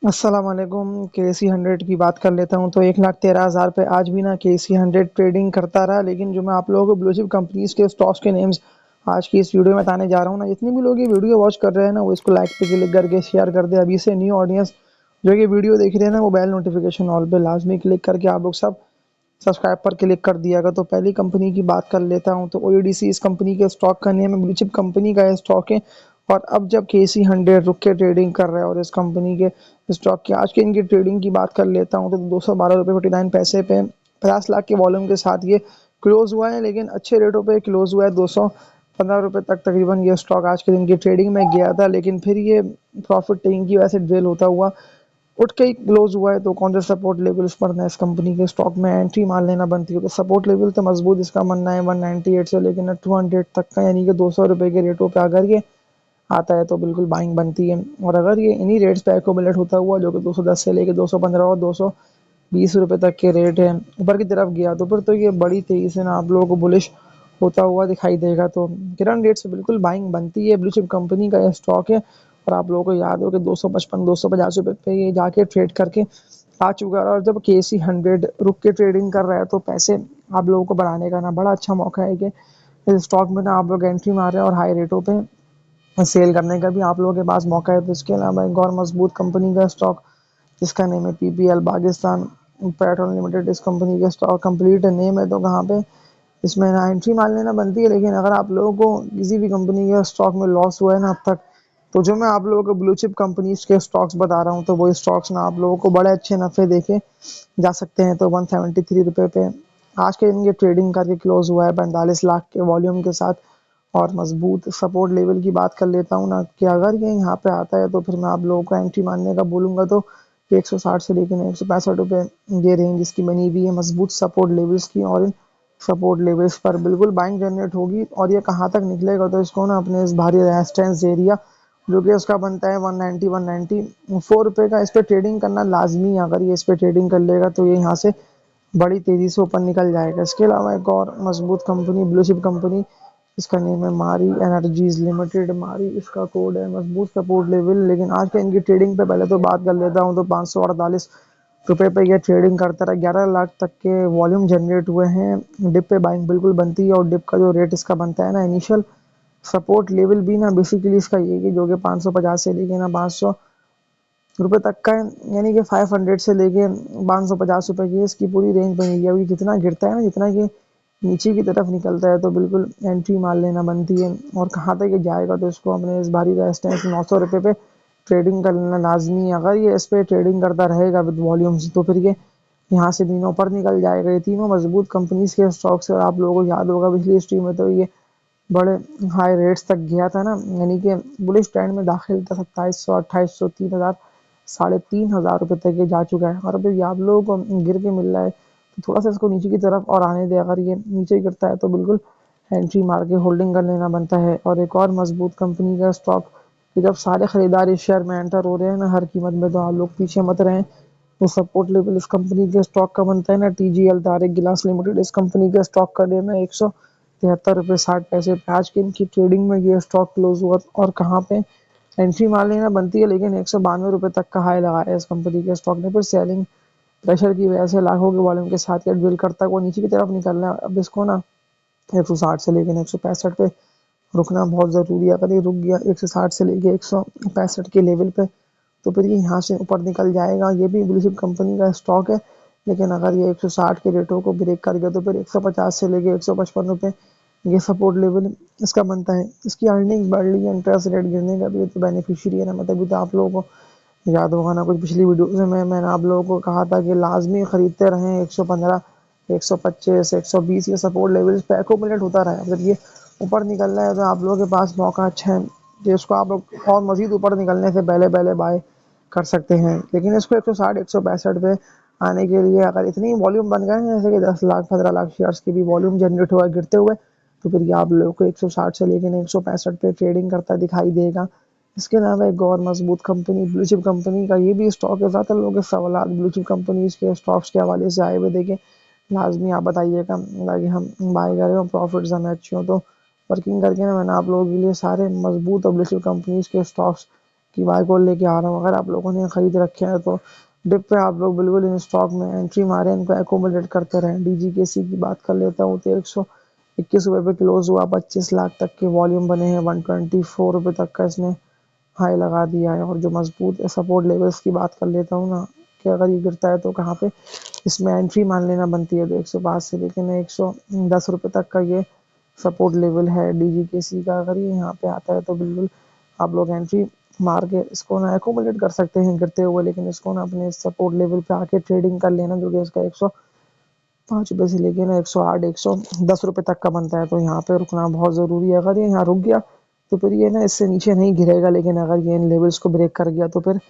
अस्सलाम वालेकुम। KC 100 की बात कर लेता हूँ तो 1,13,000 पे आज भी ना KC 100 ट्रेडिंग करता रहा। लेकिन जो मैं आप लोगों को ब्लू चिप कंपनीज के स्टॉक्स के नेम्स आज की इस वीडियो में बताने जा रहा हूँ ना, जितने भी लोग ये वीडियो वॉच कर रहे हैं ना, वो इसको लाइक पे क्लिक करके शेयर कर दे। अभी से न्यू ऑडियंस जो ये वीडियो देख रहे हैं ना, वो बेल नोटिफिकेशन ऑल पे लाजमी क्लिक करके आप लोग सब सब्सक्राइब पर क्लिक कर दियागा। तो पहली कंपनी की बात कर लेता हूँ तो OEDC इस कंपनी के स्टॉक का नेम है। ब्लू चिप कंपनी का ये स्टॉक है। और अब जब KC 100 रुक के ट्रेडिंग कर रहा है और इस कंपनी के स्टॉक की आज की इनकी ट्रेडिंग की बात कर लेता हूँ तो 212 रुपये 49 पैसे पे 50 लाख के वॉल्यूम के साथ ये क्लोज हुआ है। लेकिन अच्छे रेटों पे क्लोज हुआ है। 215 रुपये तक तकरीबन ये स्टॉक आज के दिन की ट्रेडिंग में गया था। लेकिन फिर ये प्रॉफिट टेकिंग की वजह से ड्रेल होता हुआ उठ के ही क्लोज हुआ है। तो कौन से सपोर्ट लेवल्स पर ना इस कंपनी के स्टॉक में एंट्री मान लेना बनती है। तो सपोर्ट लेवल तो मजबूत इसका मानना है 198 से लेकर 200 तक का, यानी कि 200 रुपये के रेटों पे अगर ये आता है तो बिल्कुल बाइंग बनती है। और अगर ये इन्हीं रेट्स पे एकोमुलेट होता हुआ, जो कि 210 से लेकर 215 और 220 रुपये तक के रेट है, ऊपर की तरफ गया तो फिर तो ये बड़ी तेजी से ना आप लोगों को बुलिश होता हुआ दिखाई देगा। तो करंट रेट से बिल्कुल बाइंग बनती है। ब्लू चिप कंपनी का ये स्टॉक है। और आप लोगों को याद हो कि 255 250 रुपये पे ये जाके ट्रेड करके आ चुका है। और जब KC 100 रुक के ट्रेडिंग कर रहा है तो पैसे आप लोगों को बढ़ाने का ना बड़ा अच्छा मौका है कि इस स्टॉक में ना आप लोग एंट्री मारे और हाई रेटों पे सेल करने का भी आप लोगों के पास मौका है। तो इसके अलावा एक और मजबूत कंपनी का स्टॉक जिसका नेम है PPL पाकिस्तान पेट्रोल लिमिटेड, इस कंपनी के स्टॉक कंप्लीट नेम है। तो कहाँ पे इसमें ना एंट्री मान लेना बनती है। लेकिन अगर आप लोगों को किसी भी कंपनी के स्टॉक में लॉस हुआ है ना अब तक, तो जो मैं आप लोगों को ब्लू चिप कंपनीज के स्टॉक्स बता रहा हूँ तो वो स्टॉक्स ना आप लोगों को बड़े अच्छे नफे देके जा सकते हैं। तो 173 रुपये पे आज के दिन ये ट्रेडिंग करके क्लोज हुआ है 45 लाख के वॉल्यूम के साथ। और मजबूत सपोर्ट लेवल की बात कर लेता हूँ ना, कि अगर ये यहाँ पे आता है तो फिर मैं आप लोगों को एंट्री मानने का बोलूँगा। तो 160 से लेकर 165 रुपये ये रेंज इसकी बनी हुई है मजबूत सपोर्ट लेवल्स की। और इन सपोर्ट लेवल्स पर बिल्कुल बाइंग जनरेट होगी। और ये कहाँ तक निकलेगा तो इसको ना अपने इस भारी रेजिस्टेंस एरिया जो कि उसका बनता है 194 रुपये का, इस पर ट्रेडिंग करना लाजमी है। अगर ये इस पर ट्रेडिंग कर लेगा तो ये यहाँ से बड़ी तेजी से ऊपर निकल जाएगा। इसके अलावा एक और मजबूत कंपनी ब्लू चिप कंपनी, इसका नेम है मारी एनर्जीज लिमिटेड। मारी इसका कोड है। मजबूत सपोर्ट लेवल। लेकिन आज के इनकी ट्रेडिंग पे पहले तो बात कर लेता हूँ तो 548 रुपये पे ये ट्रेडिंग करता रहा। 11 लाख तक के वॉल्यूम जनरेट हुए हैं। डिप पे बाइंग बिल्कुल बनती है। और डिप का जो रेट इसका बनता है ना इनिशियल सपोर्ट लेवल भी ना बेसिकली इसका ये कि जो कि 550 से लेके ना 500 रुपये तक का है। यानी कि 500 से लेके 550 रुपये की इसकी पूरी रेंज बनी हुई है। अभी जितना गिरता है ना, जितना ये नीचे की तरफ निकलता है तो बिल्कुल एंट्री मार लेना बनती है। और कहाँ तक ये जाएगा तो इसको अपने इस भारी रेजिस्टेंस 900 रुपये पे ट्रेडिंग कर लेना लाजमी है। अगर ये इस पे ट्रेडिंग करता रहेगा विद वॉल्यूम्स तो फिर ये यहाँ से भी ऊपर निकल जाएगा। ये तीनों मजबूत कंपनीज के स्टॉक्स है। और आप लोगों को याद होगा पिछली स्ट्रीम में तो ये बड़े हाई रेट्स तक गया था ना, यानी कि बुलिश ट्रेंड में दाखिल था। 2700 2800 3000 3,500 रुपये तक ये जा चुका है। और अभी आप लोगों को गिर के मिल रहा है तो थोड़ा सा इसको नीचे की तरफ और आने दे। अगर ये नीचे गिरता है तो बिल्कुल एंट्री मार के होल्डिंग कर लेना बनता है। और एक और मजबूत कंपनी का स्टॉक कि जब सारे खरीदार इस शेयर में एंटर हो रहे हैं ना हर कीमत में, तो आप लोग पीछे मत रहें। तो सपोर्ट लेवल इस कंपनी के स्टॉक का बनता है ना TGL तारिक गिलास लिमिटेड, इस कंपनी के स्टॉक का नेम है। 173 रुपये 60 पैसे पे आज की इनकी ट्रेडिंग में ये स्टॉक क्लोज हुआ। और कहाँ पे एंट्री मार लेना बनती है। लेकिन 192 रुपये तक का हाई लगाया है इस कंपनी के स्टॉक ने। फिर सेलिंग प्रेशर की वजह से लाखों के वॉल्यूम के साथ ये ड्रिल करता है वो नीचे की तरफ निकलना है। अब इसको ना 160 से लेकर 165 पे रुकना बहुत ज़रूरी है। अगर ये रुक गया 160 से लेके 165 के लेवल पे तो फिर ये यहाँ से ऊपर निकल जाएगा। ये भी ब्लू चिप कंपनी का स्टॉक है। लेकिन अगर ये 160 के रेटों को ब्रेक कर गया तो फिर 150 से लेके 155 रुपये ये सपोर्ट लेवल इसका बनता है। इसकी अर्निंग्स बढ़ रही है, इंटरेस्ट रेट गिरने का भी तो बेनिफिशियरी है ना। मतलब अभी तो आप लोगों को याद होगा ना, कुछ पिछली वीडियो में मैंने आप लोगों को कहा था कि लाजमी खरीदते रहें। 115 125 120 ये सपोर्ट लेवल्स पे एकोमुलेट होता रहा है। अगर ये ऊपर निकलना है तो आप लोगों के पास मौका अच्छा है कि इसको आप लोग और मजीद ऊपर निकलने से पहले पहले बाय कर सकते हैं। लेकिन इसको 160 165 पे आने के लिए अगर इतनी वॉल्यूम बन गए जैसे कि 10 लाख 15 लाख शेयर्स की भी वॉल्यूम जनरेट हुआ गिरते हुए, तो फिर ये आप लोगों को 160 से लेकर 165 पे ट्रेडिंग करता दिखाई देगा। इसके अलावा एक और मजबूत कंपनी ब्लू चिप कंपनी का ये भी स्टॉक है। ज़्यादातर लोगों के सवाल ब्लू चिप कंपनीज के स्टॉक्स के हवाले से आए हुए देखें, लाजमी आप बताइएगा ताकि हम बाय करें और प्रॉफिट्स हमें अच्छी हो। तो वर्किंग करके ना मैंने आप लोगों के लिए सारे मजबूत और ब्लू चिप कंपनीज के स्टॉक्स की बाय कॉल लेके आ रहा हूँ। अगर आप लोगों ने खरीद रखे हैं तो डिप पे आप लोग बिल्कुल इन स्टॉक में एंट्री मारें, इनको एकोमोडेट करते रहें। डीजीकेसी की बात कर लेता हूँ तो 121 रुपये पे क्लोज हुआ, 25 लाख तक के वॉल्यूम बने हैं, 124 रुपये तक का इसने हाई लगा दिया है। और जो मजबूत सपोर्ट लेवल्स की बात कर लेता हूँ ना, कि अगर ये गिरता है तो कहाँ पे इसमें एंट्री मान लेना बनती है, तो 105 से लेकर 110 रुपये तक का ये सपोर्ट लेवल है डीजीकेसी का। अगर ये यहाँ पे आता है तो बिल्कुल आप लोग एंट्री मार के इसको ना एकोमोडेट कर सकते हैं गिरते हुए, लेकिन इसको ना अपने सपोर्ट लेवल पे आके ट्रेडिंग कर लेना, जो कि इसका 105 रुपये से लेके ना 108 110 रुपये तक का बनता है। तो यहाँ पे रुकना बहुत ज़रूरी है। अगर ये यहाँ रुक गया तो फिर ये ना इससे नीचे नहीं गिरेगा, लेकिन अगर ये इन लेवल्स को ब्रेक कर गया तो फिर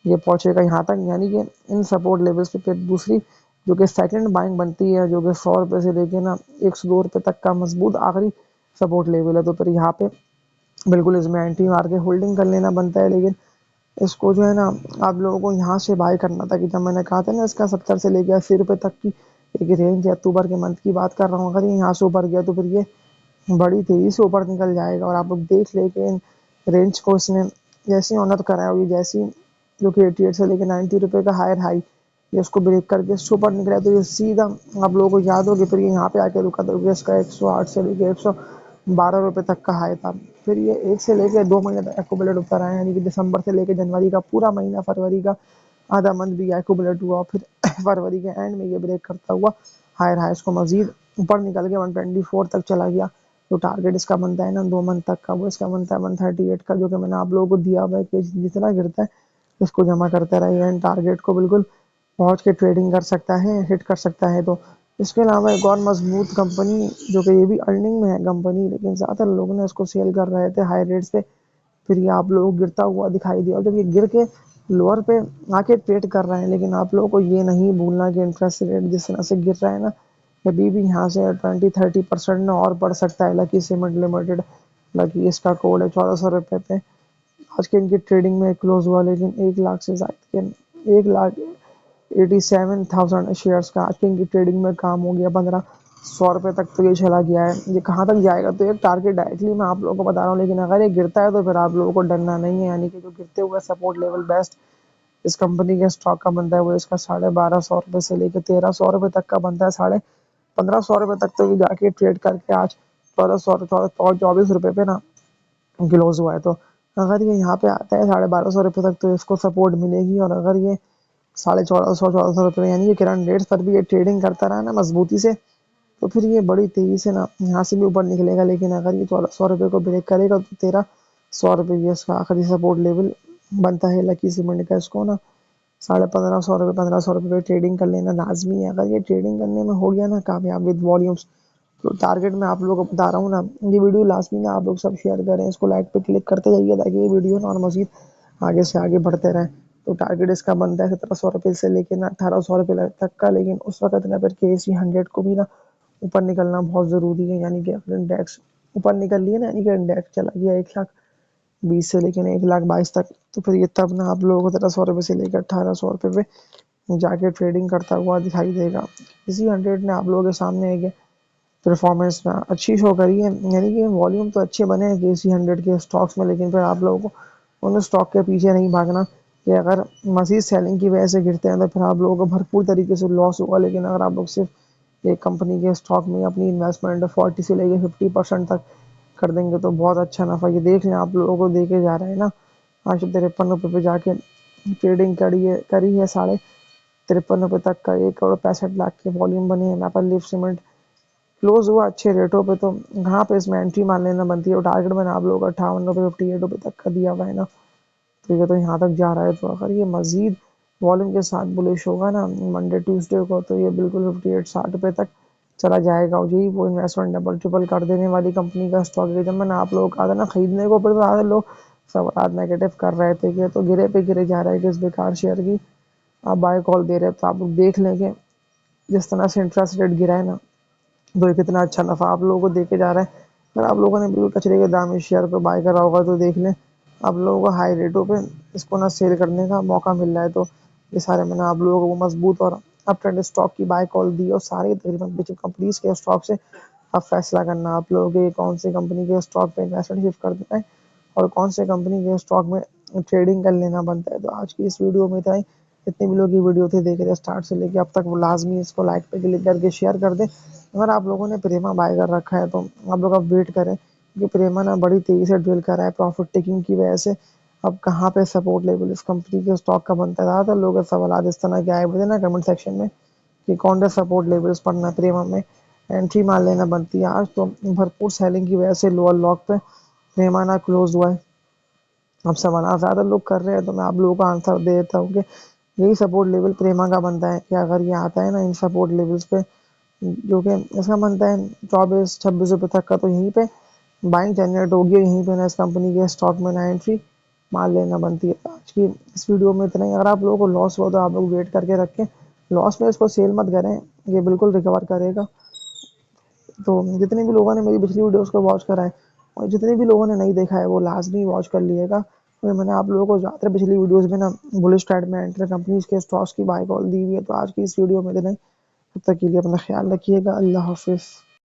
ये पहुंचेगा यहाँ तक, यानी कि इन सपोर्ट लेवल्स पे। फिर दूसरी जो कि सेकंड बाइंग बनती है, जो कि 100 रुपये से लेके ना 102 रुपये तक का मजबूत आखिरी सपोर्ट लेवल है, तो फिर यहाँ पे बिल्कुल इसमें एंट्री मार के होल्डिंग कर लेना बनता है। लेकिन इसको जो है ना आप लोगों को यहाँ से बाय करना था, कि जब मैंने कहा था ना इसका 70 से लेके 80 रुपये तक की एक रेंज है, अक्टूबर के मंथ की बात कर रहा हूँ। अगर ये यहाँ से ऊपर गया तो फिर ये बड़ी तेजी से ऊपर निकल जाएगा। और आप लोग देख लेके इन रेंज को इसने जैसे ऑनर करा है, जैसी जो कि 88 से लेके 90 रुपये का हायर हाई, ये उसको ब्रेक करके इससे ऊपर निकला है, तो ये सीधा आप लोगों को याद होगी फिर ये यहाँ पे आके रुका था, इसका 108 से लेके 112 रुपये तक का हाई था। फिर ये 1 से लेके 2 महीने तक एक्यूमुलेट ऊपर आया, यानी कि दिसंबर से लेके जनवरी का पूरा महीना, फरवरी का आधा मंथ भी एक्यूमुलेट हुआ। फिर फरवरी के एंड में ये ब्रेक करता हुआ हायर हाईस को मजीद ऊपर निकल के 124 तक चला गया। जो टारगेट इसका बनता है ना 2 मंथ तक का, वो इसका बनता है 138 का, जो कि मैंने आप लोगों को दिया हुआ है कि जितना गिरता है इसको जमा करते रहिए एंड टारगेट को बिल्कुल पहुंच के ट्रेडिंग कर सकता है, हिट कर सकता है। तो इसके अलावा एक और मजबूत कंपनी, जो कि ये भी अर्निंग में है कंपनी, लेकिन ज़्यादातर लोग ने इसको सेल कर रहे थे हाई रेट्स पे, फिर ये आप लोगों को गिरता हुआ दिखाई दिया। और जब ये गिर के लोअर पे आके ट्रेड कर रहे हैं, लेकिन आप लोगों को ये नहीं भूलना कि इंटरेस्ट रेट जिस तरह से गिर रहा है ना, अभी भी यहाँ से 20-30% ना और बढ़ सकता है। लकी सीमेंट लिमिटेड, लकी इसका कोड है 1400 रुपये पे, आज के इनकी ट्रेडिंग में क्लोज हुआ, लेकिन 1 लाख से ज्यादा के 1,87,000 शेयर्स का आज के इनकी ट्रेडिंग में काम हो गया। 1500 रुपये तक तो ये चला गया है। ये कहाँ तक जाएगा तो एक टारगेट डायरेक्टली मैं आप लोगों को बता रहा हूँ, लेकिन अगर ये गिरता है तो फिर आप लोगों को डरना नहीं है, यानी कि जो गिरते हुए सपोर्ट लेवल बेस्ट इस कंपनी के स्टॉक का बनता है, वो इसका 1250 रुपये से लेकर 1300 रुपये तक का बनता है। 1500 रुपये तक तो ये जाके ट्रेड करके आज 1424 रुपये पे ना क्लोज हुआ है। तो अगर ये यहाँ पे आता है 1250 रुपये तक तो इसको सपोर्ट मिलेगी। और अगर ये 1450 यानी कि करंट रेट्स पर भी ये ट्रेडिंग करता रहा ना मजबूती से, तो फिर ये बड़ी तेजी से ना यहाँ से भी ऊपर निकलेगा। लेकिन अगर ये 1400 रुपये को ब्रेक करेगा तो 1300 रुपये ये इसका आखिरी सपोर्ट लेवल बनता है लकी सीमेंट का। इसको ना 1500 रुपये पे ट्रेडिंग कर लेना लाजमी है। अगर ये ट्रेडिंग करने में हो गया ना कामयाब विद वॉल्यूम्स, तो टारगेट मैं आप लोगों को बता रहा हूँ ना, ये वीडियो लाजमी ना आप लोग सब शेयर करें, इसको लाइक पे क्लिक करते जाइए ताकि ये वीडियो ना और मजीद आगे से आगे बढ़ते रहें। तो टारगेट इसका बनता है 1700 रुपये से लेकर ना 1800 रुपये तक का, लेकिन उस वक्त ना फिर KC 100 को भी ना ऊपर निकलना बहुत ज़रूरी है। यानी कि अगर इंडेक्स ऊपर निकल लिया ना, यानी कि इंडेक्स चला गया 1,20 से लेकर 1,22 तक, तो फिर ये तब ना आप लोगों को 1700 रुपये से लेकर 1800 रुपये पे जाके ट्रेडिंग करता हुआ दिखाई देगा। KC 100 ने आप लोगों के सामने एक परफॉर्मेंस में अच्छी शो करी है, यानी कि वॉल्यूम तो अच्छे बने हैं KC 100 के स्टॉक्स में, लेकिन फिर आप लोगों को उन स्टॉक के पीछे नहीं भागना कि अगर मजीद सेलिंग की वजह से गिरते हैं तो फिर आप लोगों को भरपूर तरीके से लॉस होगा। लेकिन अगर आप लोग सिर्फ एक कंपनी के स्टॉक में अपनी इन्वेस्टमेंट 40 से लेकर 50% तक कर देंगे तो बहुत अच्छा नफा, ये देख लें आप लोगों को देखे जा रहे हैं ना। आज तो 53 रुपये पे जाके ट्रेडिंग करी है 53.5 रुपये तक का, 1,65 लाख के वॉल्यूम बने हैं। मैपल लीफ सीमेंट क्लोज हुआ अच्छे रेटों पे, तो कहाँ पे इसमें एंट्री मान लेना बनती है। और टारगेट मैंने आप लोगों को 58 रुपये 58 रुपये तक का दिया हुआ है ना, तो ये तो यहाँ तक जा रहा है। तो अगर ये मजीद वॉल्यूम के साथ बुलिश होगा ना मंडे ट्यूसडे को, तो ये बिल्कुल 58-60 रुपये तक चला जाएगा। और यही वो इन्वेस्टमेंट डबल ट्रिपल कर देने वाली कंपनी का स्टॉक है। जब मैंने आप लोगों को कहा था ना खरीदने को, फिर तो आधे लोग सब रात नेगेटिव कर रहे थे कि तो गिरे पे गिरे जा रहा है कि इस बेकार शेयर की आप बाय कॉल दे रहे हैं। तो आप लोग देख लें कि जिस तरह से इंटरेस्ट रेट गिरा है ना, तो ये कितना अच्छा नफा आप लोगों को देके जा रहा है। अगर आप लोगों ने बिल्कुल कचरे के दाम इस शेयर को बाय करा होगा तो देख लें, आप लोगों को हाई रेटों पे इसको ना सेल करने का मौका मिल रहा है। तो ये सारे मैंने आप लोगों को मजबूत और अप ट्रेंड स्टॉक की बाय कॉल दी, और सारे तकरीबन बेचे कंपनीज के स्टॉक से अब फैसला करना आप लोगों के कौन सी कंपनी के स्टॉक पे इन्वेस्टमेंट शिफ्ट कर देना है और कौन से कंपनी के स्टॉक में ट्रेडिंग कर लेना बनता है। तो आज की इस वीडियो में इतना ही। जितने भी लोग ये वीडियो थे देख रहे हैं स्टार्ट से लेके अब तक, वो लाजमी इसको लाइक पे क्लिक करके शेयर कर दें। अगर आप लोगों ने प्रेमा बाय कर रखा है तो आप लोग अब वेट करें, क्योंकि प्रेमा ना बड़ी तेजी से ड्रिल कर रहा है प्रॉफिट टेकिंग की वजह से। अब कहाँ पे सपोर्ट लेवल इस कंपनी के स्टॉक का बनता है, ज़्यादातर लोग सवाल इस तरह के आए हुए थे ना कमेंट सेक्शन में कि कौन सा सपोर्ट लेवल्स पढ़ना है प्रीमियम में, एंट्री मान लेना बनती है। आज तो भरपूर सेलिंग की वजह से लोअर लॉक पे प्रेमा ना क्लोज हुआ है। अब सवाल ज़्यादा लोग कर रहे हैं तो मैं आप लोगों को आंसर दे देता हूँ कि यही सपोर्ट लेवल प्रेमा का बनता है कि अगर ये आता है ना इन सपोर्ट लेवल्स पे, जो कि इसका बनता है 24-26 रुपये तक का, तो यहीं पे बाइंग जनरेट होगी और यहीं पे ना इस कंपनी के स्टॉक में ना एंट्री मान लेना बनती है। आज की इस वीडियो में इतना ही। अगर आप लोगों को लॉस हो तो आप लोग वेट करके रखें, लॉस में इसको सेल मत करें, ये बिल्कुल रिकवर करेगा। तो जितने भी लोगों ने मेरी पिछली वीडियोस को वॉच करा है और जितने भी लोगों ने नहीं देखा है वो लाजमी वॉच कर लिएगा, क्योंकि मैंने आप लोगों को ज़्यादातर पिछली वीडियोस में ना बुलिश ट्रेड में एंटर कंपनीज के स्टॉक्स की बाय कॉल दी हुई है। तो आज की इस वीडियो में इतना ही। तब तक के लिए अपना ख्याल रखिएगा। अल्लाह हाफिज़।